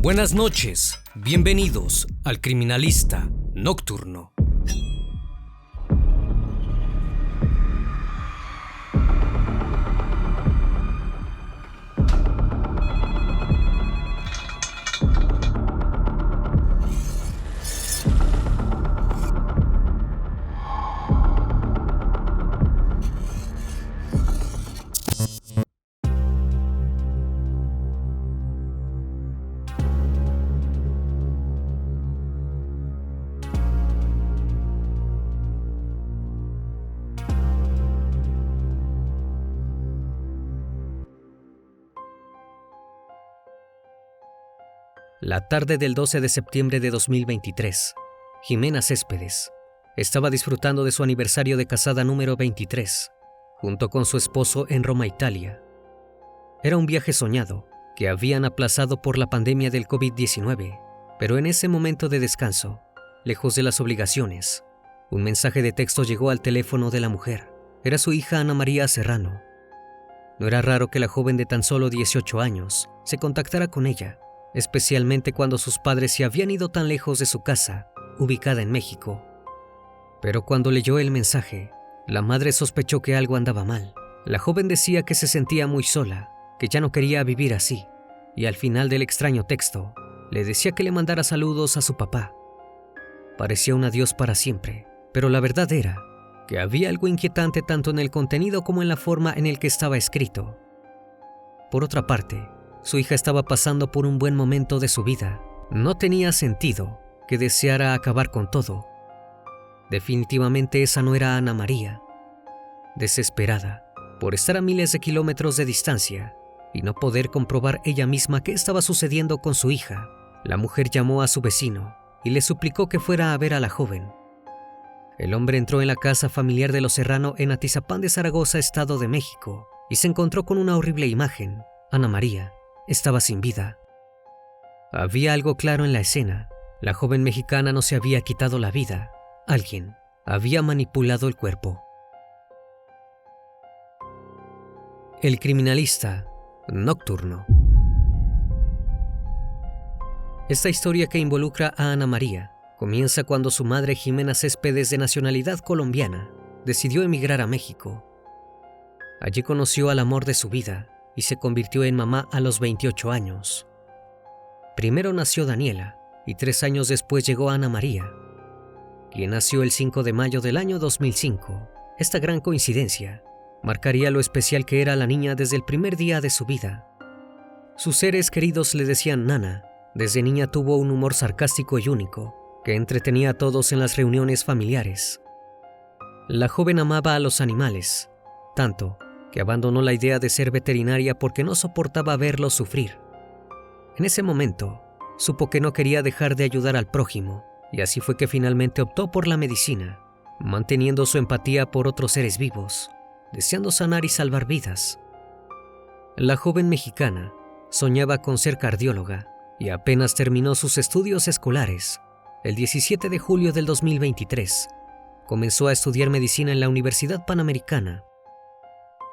Buenas noches, bienvenidos al Criminalista Nocturno. La tarde del 12 de septiembre de 2023, Jimena Céspedes estaba disfrutando de su aniversario de casada número 23, junto con su esposo en Roma, Italia. Era un viaje soñado que habían aplazado por la pandemia del COVID-19, pero en ese momento de descanso, lejos de las obligaciones, un mensaje de texto llegó al teléfono de la mujer. Era su hija Ana María Serrano. No era raro que la joven de tan solo 18 años se contactara con ella, especialmente cuando sus padres se habían ido tan lejos de su casa, ubicada en México. Pero cuando leyó el mensaje, la madre sospechó que algo andaba mal. La joven decía que se sentía muy sola, que ya no quería vivir así, y al final del extraño texto, le decía que le mandara saludos a su papá. Parecía un adiós para siempre, pero la verdad era que había algo inquietante tanto en el contenido como en la forma en el que estaba escrito. Por otra parte, su hija estaba pasando por un buen momento de su vida. No tenía sentido que deseara acabar con todo. Definitivamente esa no era Ana María. Desesperada por estar a miles de kilómetros de distancia y no poder comprobar ella misma qué estaba sucediendo con su hija, la mujer llamó a su vecino y le suplicó que fuera a ver a la joven. El hombre entró en la casa familiar de los Serrano en Atizapán de Zaragoza, Estado de México, y se encontró con una horrible imagen. Ana María estaba sin vida. Había algo claro en la escena. La joven mexicana no se había quitado la vida. Alguien había manipulado el cuerpo. El Criminalista Nocturno. Esta historia, que involucra a Ana María, comienza cuando su madre, Jimena Céspedes, de nacionalidad colombiana, decidió emigrar a México. Allí conoció al amor de su vida y se convirtió en mamá a los 28 años. Primero nació Daniela y 3 años después llegó Ana María, quien nació el 5 de mayo del año 2005. Esta gran coincidencia marcaría lo especial que era la niña desde el primer día de su vida. Sus seres queridos le decían Nana. Desde niña tuvo un humor sarcástico y único, que entretenía a todos en las reuniones familiares. La joven amaba a los animales, tanto que abandonó la idea de ser veterinaria porque no soportaba verlos sufrir. En ese momento, supo que no quería dejar de ayudar al prójimo, y así fue que finalmente optó por la medicina, manteniendo su empatía por otros seres vivos, deseando sanar y salvar vidas. La joven mexicana soñaba con ser cardióloga y apenas terminó sus estudios escolares. El 17 de julio del 2023, comenzó a estudiar medicina en la Universidad Panamericana.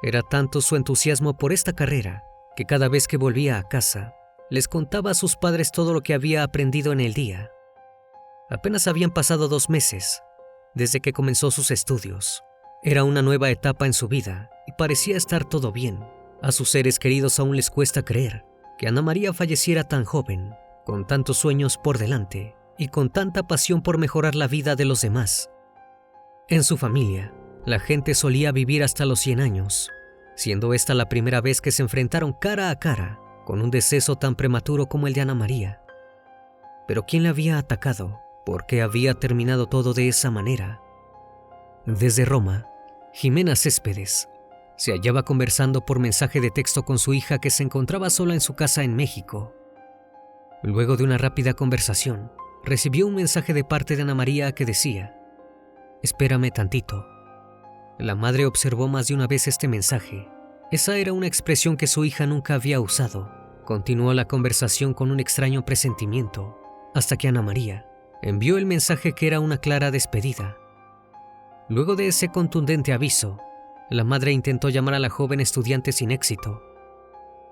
Era tanto su entusiasmo por esta carrera que cada vez que volvía a casa, les contaba a sus padres todo lo que había aprendido en el día. Apenas habían pasado 2 meses desde que comenzó sus estudios. Era una nueva etapa en su vida y parecía estar todo bien. A sus seres queridos aún les cuesta creer que Ana María falleciera tan joven, con tantos sueños por delante y con tanta pasión por mejorar la vida de los demás. En su familia, la gente solía vivir hasta los 100 años, siendo esta la primera vez que se enfrentaron cara a cara con un deceso tan prematuro como el de Ana María. Pero ¿quién la había atacado? ¿Por qué había terminado todo de esa manera? Desde Roma, Jimena Céspedes se hallaba conversando por mensaje de texto con su hija, que se encontraba sola en su casa en México. Luego de una rápida conversación, recibió un mensaje de parte de Ana María que decía: «Espérame tantito». La madre observó más de una vez este mensaje. Esa era una expresión que su hija nunca había usado. Continuó la conversación con un extraño presentimiento, hasta que Ana María envió el mensaje, que era una clara despedida. Luego de ese contundente aviso, la madre intentó llamar a la joven estudiante sin éxito.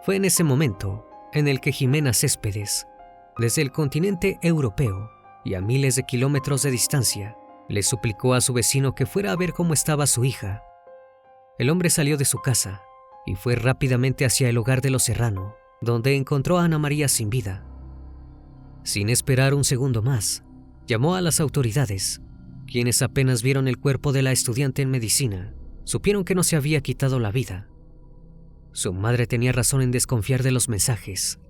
Fue en ese momento en el que Jimena Céspedes Desde el continente europeo y a miles de kilómetros de distancia, le suplicó a su vecino que fuera a ver cómo estaba su hija. El hombre salió de su casa y fue rápidamente hacia el hogar de los Serrano, donde encontró a Ana María sin vida. Sin esperar un segundo más, llamó a las autoridades, quienes apenas vieron el cuerpo de la estudiante en medicina, supieron que no se había quitado la vida. Su madre tenía razón en desconfiar de los mensajes.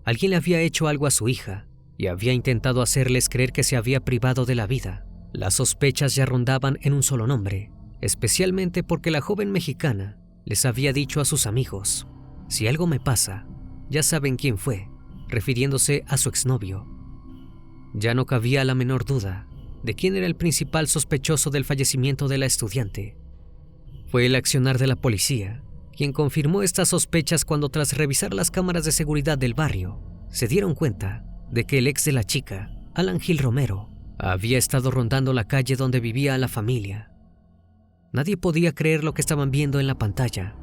Alguien le había hecho algo a su hija y había intentado hacerles creer que se había privado de la vida. Las sospechas ya rondaban en un solo nombre, especialmente porque la joven mexicana les había dicho a sus amigos: si algo me pasa, ya saben quién fue, refiriéndose a su exnovio. Ya no cabía la menor duda de quién era el principal sospechoso del fallecimiento de la estudiante. Fue el accionar de la policía quien confirmó estas sospechas cuando, tras revisar las cámaras de seguridad del barrio, se dieron cuenta de que el ex de la chica, Alan Gil Romero, había estado rondando la calle donde vivía la familia. Nadie podía creer lo que estaban viendo en la pantalla.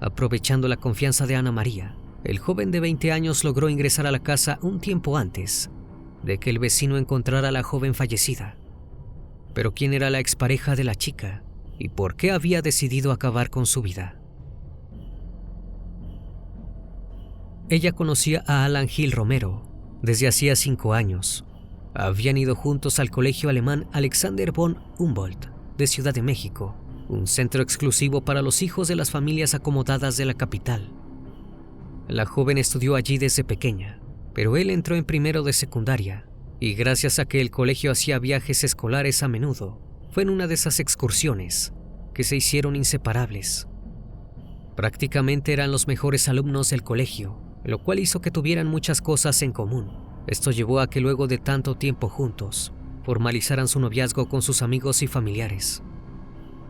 Aprovechando la confianza de Ana María, el joven de 20 años logró ingresar a la casa un tiempo antes de que el vecino encontrara a la joven fallecida. Pero ¿quién era la expareja de la chica y por qué había decidido acabar con su vida? Ella conocía a Alan Gil Romero desde hacía 5 años. Habían ido juntos al colegio alemán Alexander von Humboldt de Ciudad de México, un centro exclusivo para los hijos de las familias acomodadas de la capital. La joven estudió allí desde pequeña, pero él entró en primero de secundaria y, gracias a que el colegio hacía viajes escolares a menudo, fue en una de esas excursiones que se hicieron inseparables. Prácticamente eran los mejores alumnos del colegio, lo cual hizo que tuvieran muchas cosas en común. Esto llevó a que luego de tanto tiempo juntos, formalizaran su noviazgo con sus amigos y familiares.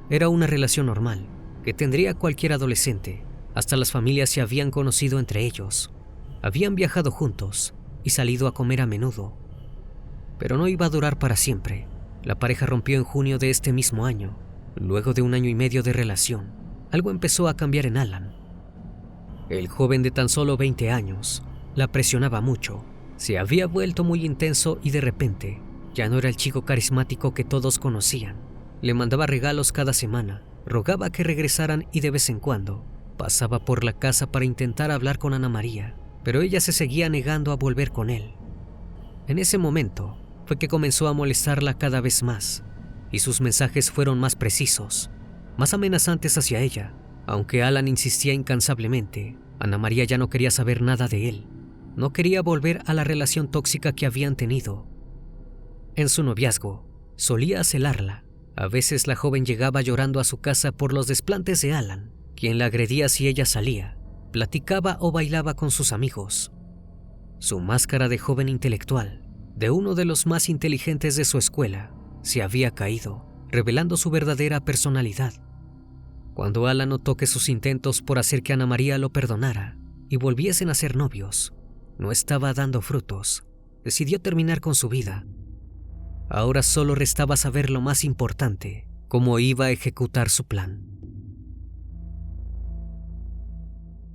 Era una relación normal que tendría cualquier adolescente. Hasta las familias se habían conocido entre ellos. Habían viajado juntos y salido a comer a menudo. Pero no iba a durar para siempre. La pareja rompió en junio de este mismo año. Luego de 1 año y medio de relación, algo empezó a cambiar en Alan. El joven de tan solo 20 años la presionaba mucho. Se había vuelto muy intenso y de repente ya no era el chico carismático que todos conocían. Le mandaba regalos cada semana, rogaba que regresaran y de vez en cuando pasaba por la casa para intentar hablar con Ana María, pero ella se seguía negando a volver con él. En ese momento fue que comenzó a molestarla cada vez más y sus mensajes fueron más precisos, más amenazantes hacia ella. Aunque Alan insistía incansablemente, Ana María ya no quería saber nada de él. No quería volver a la relación tóxica que habían tenido. En su noviazgo, solía celarla. A veces la joven llegaba llorando a su casa por los desplantes de Alan, quien la agredía si ella salía, platicaba o bailaba con sus amigos. Su máscara de joven intelectual, de uno de los más inteligentes de su escuela, se había caído, revelando su verdadera personalidad. Cuando Alan notó que sus intentos por hacer que Ana María lo perdonara y volviesen a ser novios no estaba dando frutos, decidió terminar con su vida. Ahora solo restaba saber lo más importante: cómo iba a ejecutar su plan.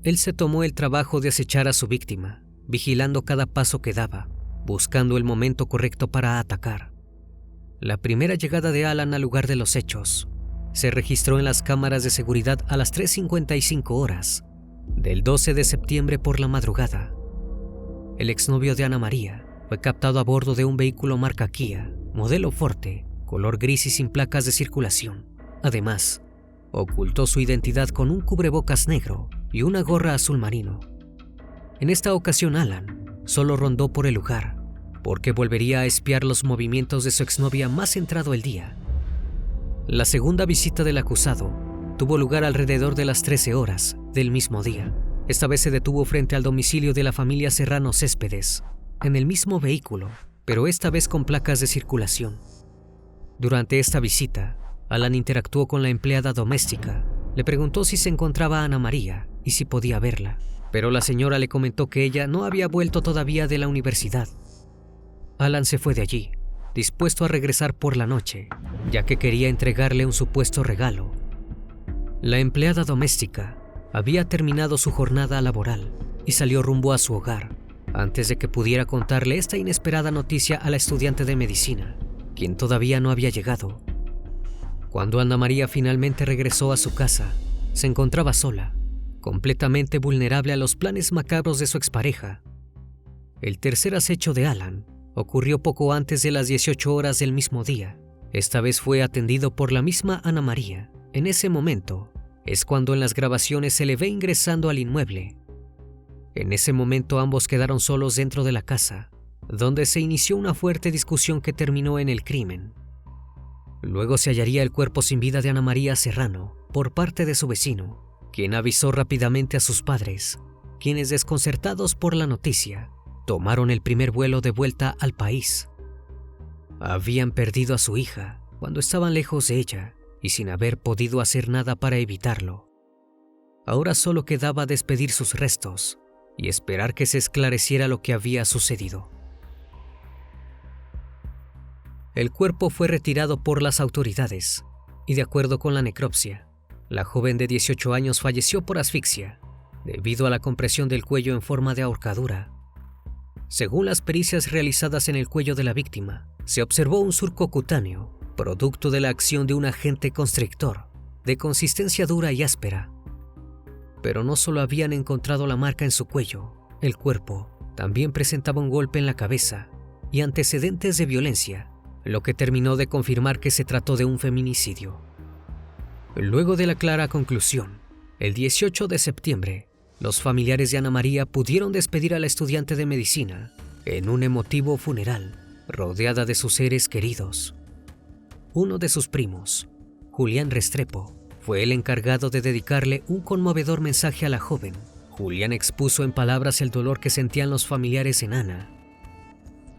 Él se tomó el trabajo de acechar a su víctima, vigilando cada paso que daba, buscando el momento correcto para atacar. La primera llegada de Alan al lugar de los hechos se registró en las cámaras de seguridad a las 3:55 horas del 12 de septiembre por la madrugada. El exnovio de Ana María fue captado a bordo de un vehículo marca Kia, modelo Forte, color gris y sin placas de circulación. Además, ocultó su identidad con un cubrebocas negro y una gorra azul marino. En esta ocasión Alan solo rondó por el lugar, porque volvería a espiar los movimientos de su exnovia más entrado el día. La segunda visita del acusado tuvo lugar alrededor de las 13 horas del mismo día. Esta vez se detuvo frente al domicilio de la familia Serrano Céspedes, en el mismo vehículo, pero esta vez con placas de circulación. Durante esta visita, Alan interactuó con la empleada doméstica. Le preguntó si se encontraba Ana María y si podía verla, pero la señora le comentó que ella no había vuelto todavía de la universidad. Alan se fue de allí, dispuesto a regresar por la noche, ya que quería entregarle un supuesto regalo. La empleada doméstica había terminado su jornada laboral y salió rumbo a su hogar. antes de que pudiera contarle esta inesperada noticia a la estudiante de medicina, quien todavía no había llegado. Cuando Ana María finalmente regresó a su casa, se encontraba sola, completamente vulnerable a los planes macabros de su expareja. El tercer acecho de Alan ocurrió poco antes de las 18 horas del mismo día. Esta vez fue atendido por la misma Ana María. En ese momento es cuando en las grabaciones se le ve ingresando al inmueble. En ese momento ambos quedaron solos dentro de la casa, donde se inició una fuerte discusión que terminó en el crimen. Luego se hallaría el cuerpo sin vida de Ana María Serrano por parte de su vecino, quien avisó rápidamente a sus padres, quienes, desconcertados por la noticia, tomaron el primer vuelo de vuelta al país. Habían perdido a su hija cuando estaban lejos de ella y sin haber podido hacer nada para evitarlo. Ahora solo quedaba despedir sus restos y esperar que se esclareciera lo que había sucedido. El cuerpo fue retirado por las autoridades y, de acuerdo con la necropsia, la joven de 18 años falleció por asfixia debido a la compresión del cuello en forma de ahorcadura. Según las pericias realizadas en el cuello de la víctima, se observó un surco cutáneo, producto de la acción de un agente constrictor, de consistencia dura y áspera. Pero no solo habían encontrado la marca en su cuello, el cuerpo también presentaba un golpe en la cabeza y antecedentes de violencia, lo que terminó de confirmar que se trató de un feminicidio. Luego de la clara conclusión, el 18 de septiembre, los familiares de Ana María pudieron despedir a la estudiante de medicina en un emotivo funeral, rodeada de sus seres queridos. Uno de sus primos, Julián Restrepo, fue el encargado de dedicarle un conmovedor mensaje a la joven. Julián expuso en palabras el dolor que sentían los familiares en Ana.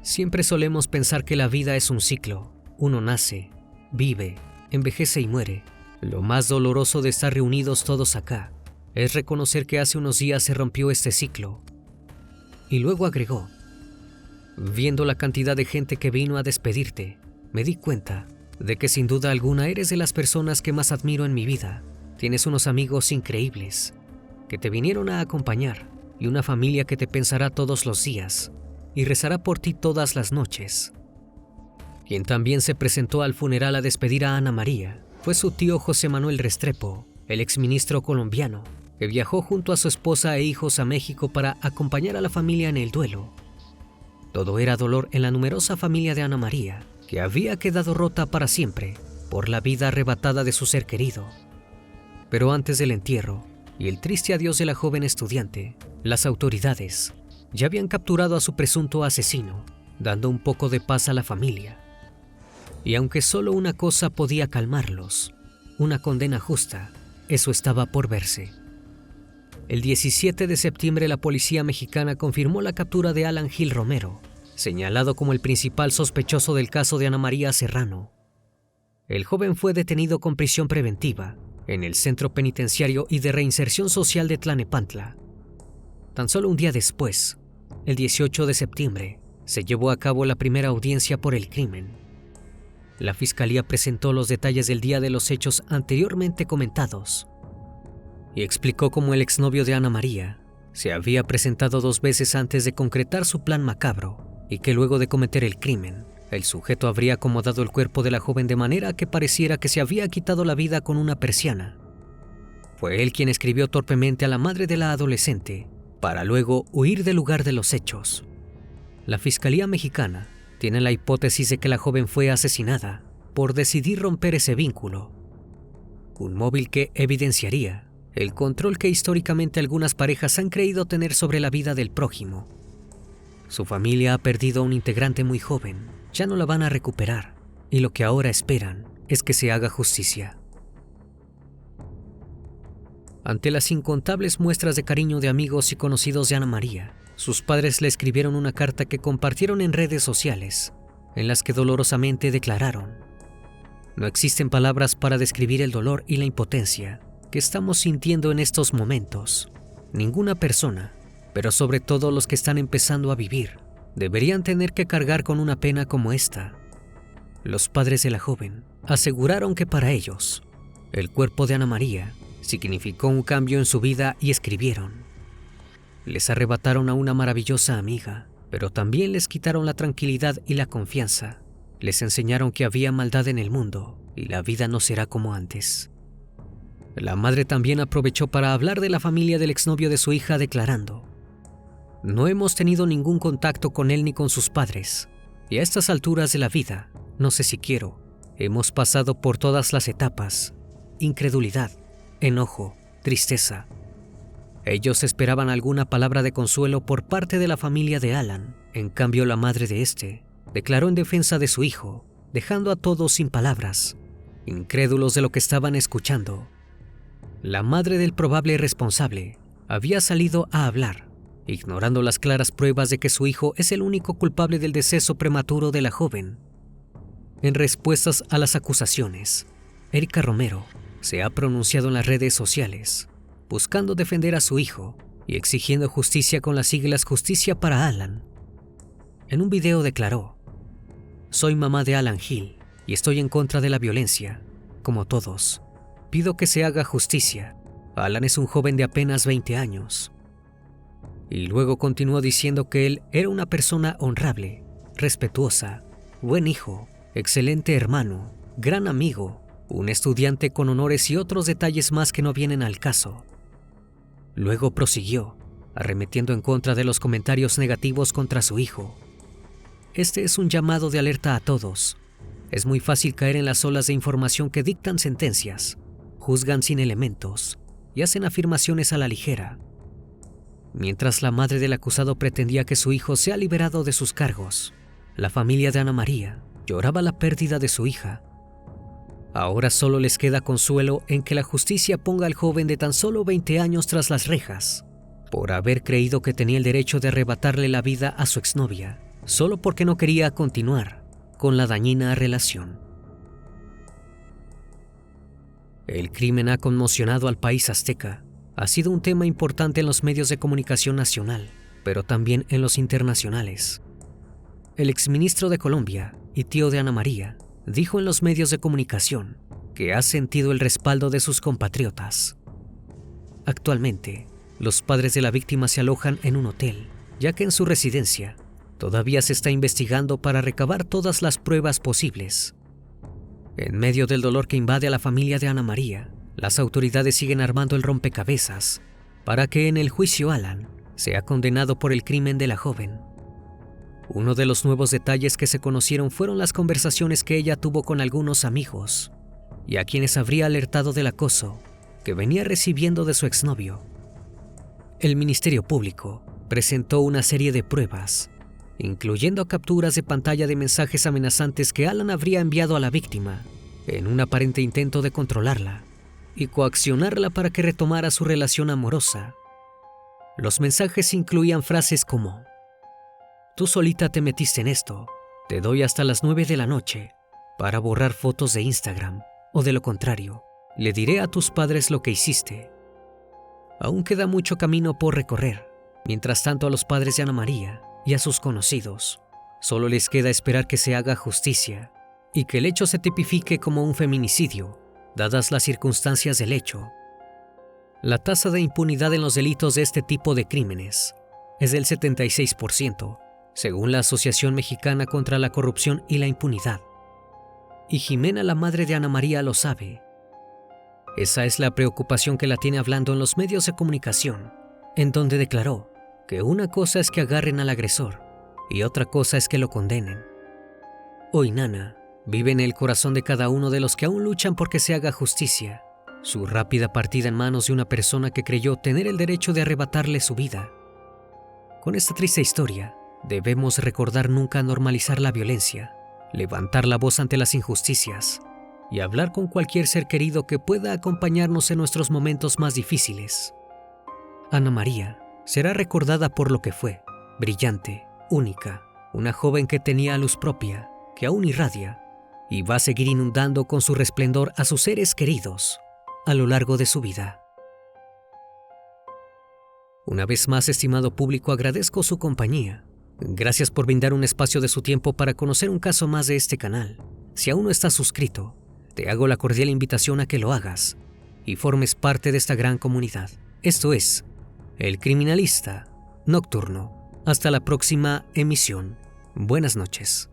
Siempre solemos pensar que la vida es un ciclo. Uno nace, vive, envejece y muere. Lo más doloroso de estar reunidos todos acá es reconocer que hace unos días se rompió este ciclo. Y luego agregó: viendo la cantidad de gente que vino a despedirte, me di cuenta de que sin duda alguna eres de las personas que más admiro en mi vida. Tienes unos amigos increíbles que te vinieron a acompañar y una familia que te pensará todos los días y rezará por ti todas las noches. Quien también se presentó al funeral a despedir a Ana María fue su tío José Manuel Restrepo, el exministro colombiano, que viajó junto a su esposa e hijos a México para acompañar a la familia en el duelo. Todo era dolor en la numerosa familia de Ana María, que había quedado rota para siempre por la vida arrebatada de su ser querido. Pero antes del entierro y el triste adiós de la joven estudiante, las autoridades ya habían capturado a su presunto asesino, dando un poco de paz a la familia. Y aunque solo una cosa podía calmarlos, una condena justa, eso estaba por verse. El 17 de septiembre la policía mexicana confirmó la captura de Alan Gil Romero, señalado como el principal sospechoso del caso de Ana María Serrano. El joven fue detenido con prisión preventiva en el Centro Penitenciario y de Reinserción Social de Tlalnepantla. Tan solo un día después, el 18 de septiembre, se llevó a cabo la primera audiencia por el crimen. La fiscalía presentó los detalles del día de los hechos anteriormente comentados y explicó cómo el exnovio de Ana María se había presentado 2 veces antes de concretar su plan macabro y que luego de cometer el crimen, el sujeto habría acomodado el cuerpo de la joven de manera que pareciera que se había quitado la vida con una persiana. Fue él quien escribió torpemente a la madre de la adolescente para luego huir del lugar de los hechos. La Fiscalía Mexicana tiene la hipótesis de que la joven fue asesinada por decidir romper ese vínculo, un móvil que evidenciaría el control que históricamente algunas parejas han creído tener sobre la vida del prójimo. Su familia ha perdido a un integrante muy joven, ya no la van a recuperar, y lo que ahora esperan es que se haga justicia. Ante las incontables muestras de cariño de amigos y conocidos de Ana María, sus padres le escribieron una carta que compartieron en redes sociales, en las que dolorosamente declararon: no existen palabras para describir el dolor y la impotencia que estamos sintiendo en estos momentos. Ninguna persona, pero sobre todo los que están empezando a vivir, deberían tener que cargar con una pena como esta. Los padres de la joven aseguraron que para ellos, el cuerpo de Ana María significó un cambio en su vida y escribieron: les arrebataron a una maravillosa amiga, pero también les quitaron la tranquilidad y la confianza. Les enseñaron que había maldad en el mundo y la vida no será como antes. La madre también aprovechó para hablar de la familia del exnovio de su hija, declarando: "No hemos tenido ningún contacto con él ni con sus padres, y a estas alturas de la vida, no sé si quiero. Hemos pasado por todas las etapas: incredulidad, enojo, tristeza". Ellos esperaban alguna palabra de consuelo por parte de la familia de Alan. En cambio, la madre de este declaró en defensa de su hijo, dejando a todos sin palabras, incrédulos de lo que estaban escuchando. La madre del probable responsable había salido a hablar, ignorando las claras pruebas de que su hijo es el único culpable del deceso prematuro de la joven. En respuestas a las acusaciones, Erika Romero se ha pronunciado en las redes sociales, buscando defender a su hijo y exigiendo justicia con las siglas Justicia para Alan. En un video declaró: "Soy mamá de Alan Hill y estoy en contra de la violencia, como todos. Pido que se haga justicia. Alan es un joven de apenas 20 años". Y luego continuó diciendo que él era una persona honrable, respetuosa, buen hijo, excelente hermano, gran amigo, un estudiante con honores y otros detalles más que no vienen al caso. Luego prosiguió, arremetiendo en contra de los comentarios negativos contra su hijo. "Este es un llamado de alerta a todos. Es muy fácil caer en las olas de información que dictan sentencias, juzgan sin elementos y hacen afirmaciones a la ligera". Mientras la madre del acusado pretendía que su hijo sea liberado de sus cargos, la familia de Ana María lloraba la pérdida de su hija. Ahora solo les queda consuelo en que la justicia ponga al joven de tan solo 20 años tras las rejas, por haber creído que tenía el derecho de arrebatarle la vida a su exnovia, solo porque no quería continuar con la dañina relación. El crimen ha conmocionado al país azteca. Ha sido un tema importante en los medios de comunicación nacional, pero también en los internacionales. El exministro de Colombia y tío de Ana María dijo en los medios de comunicación que ha sentido el respaldo de sus compatriotas. Actualmente, los padres de la víctima se alojan en un hotel, ya que en su residencia todavía se está investigando para recabar todas las pruebas posibles. En medio del dolor que invade a la familia de Ana María, las autoridades siguen armando el rompecabezas para que en el juicio Alan sea condenado por el crimen de la joven. Uno de los nuevos detalles que se conocieron fueron las conversaciones que ella tuvo con algunos amigos y a quienes habría alertado del acoso que venía recibiendo de su exnovio. El Ministerio Público presentó una serie de pruebas, incluyendo capturas de pantalla de mensajes amenazantes que Alan habría enviado a la víctima en un aparente intento de controlarla y coaccionarla para que retomara su relación amorosa. Los mensajes incluían frases como: "Tú solita te metiste en esto, te doy hasta las 9 de la noche para borrar fotos de Instagram, o de lo contrario, le diré a tus padres lo que hiciste". Aún queda mucho camino por recorrer. Mientras tanto, a los padres de Ana María y a sus conocidos solo les queda esperar que se haga justicia y que el hecho se tipifique como un feminicidio, dadas las circunstancias del hecho. La tasa de impunidad en los delitos de este tipo de crímenes es del 76%, según la Asociación Mexicana contra la Corrupción y la Impunidad. Y Jimena, la madre de Ana María, lo sabe. Esa es la preocupación que la tiene hablando en los medios de comunicación, en donde declaró que una cosa es que agarren al agresor y otra cosa es que lo condenen. Hoy Nana vive en el corazón de cada uno de los que aún luchan por que se haga justicia. Su rápida partida en manos de una persona que creyó tener el derecho de arrebatarle su vida. Con esta triste historia, debemos recordar nunca normalizar la violencia, levantar la voz ante las injusticias y hablar con cualquier ser querido que pueda acompañarnos en nuestros momentos más difíciles. Ana María será recordada por lo que fue: brillante, única, una joven que tenía luz propia, que aún irradia y va a seguir inundando con su resplendor a sus seres queridos a lo largo de su vida. Una vez más, estimado público, agradezco su compañía. Gracias por brindar un espacio de su tiempo para conocer un caso más de este canal. Si aún no estás suscrito, te hago la cordial invitación a que lo hagas y formes parte de esta gran comunidad. Esto es El Criminalista Nocturno. Hasta la próxima emisión. Buenas noches.